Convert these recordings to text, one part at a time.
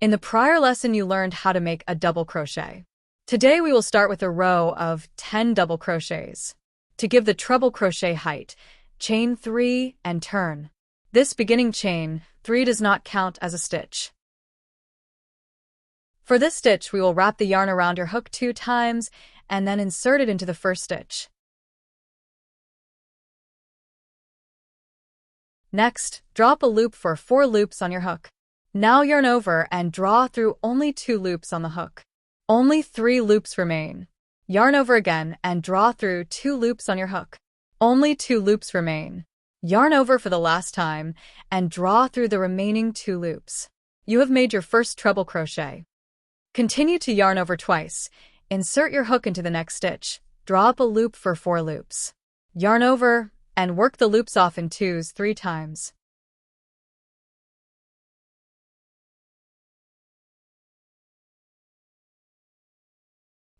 In the prior lesson, you learned how to make a double crochet. Today, we will start with a row of 10 double crochets. To give the treble crochet height, chain 3 and turn. This beginning chain 3 does not count as a stitch. For this stitch, we will wrap the yarn around your hook 2 times and then insert it into the first stitch. Next, drop a loop for 4 loops on your hook. Now yarn over and draw through only 2 loops on the hook. Only 3 loops remain. Yarn over again and draw through 2 loops on your hook. Only 2 loops remain. Yarn over for the last time and draw through the remaining 2 loops. You have made your first treble crochet. Continue to yarn over twice. Insert your hook into the next stitch. Draw up a loop for 4 loops. Yarn over and work the loops off in 2s 3 times.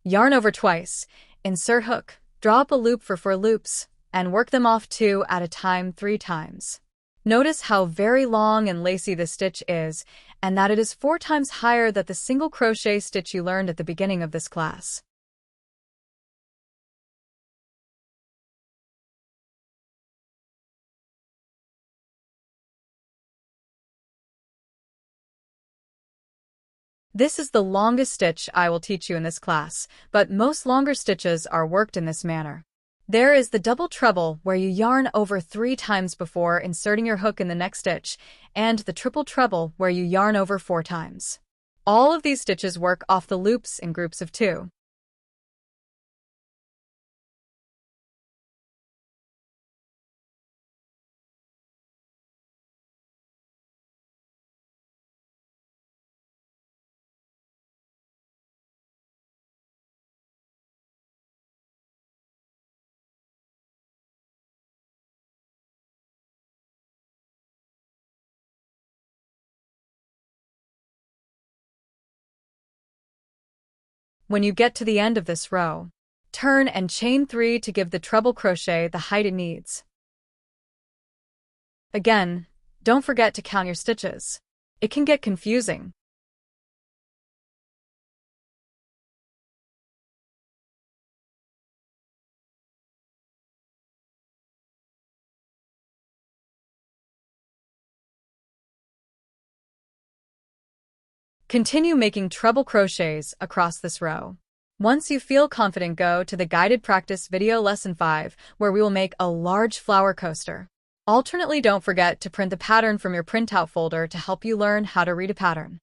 Yarn over twice, insert hook, draw up a loop for 4 loops, and work them off 2 at a time 3 times. Notice how very long and lacy this stitch is, and that it is 4 times higher than the single crochet stitch you learned at the beginning of this class. This is the longest stitch I will teach you in this class, but most longer stitches are worked in this manner. There is the double treble where you yarn over 3 times before inserting your hook in the next stitch, and the triple treble where you yarn over 4 times. All of these stitches work off the loops in groups of 2. When you get to the end of this row, turn and chain 3 to give the treble crochet the height it needs. Again, don't forget to count your stitches. It can get confusing. Continue making treble crochets across this row. Once you feel confident, go to the guided practice video lesson 5, where we will make a large flower coaster. Alternately, don't forget to print the pattern from your printout folder to help you learn how to read a pattern.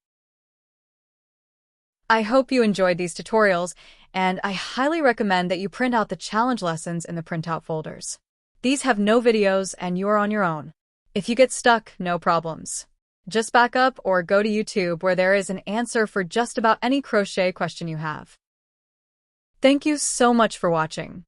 I hope you enjoyed these tutorials, and I highly recommend that you print out the challenge lessons in the printout folders. These have no videos and you are on your own. If you get stuck, no problems. Just back up or go to YouTube, where there is an answer for just about any crochet question you have. Thank you so much for watching.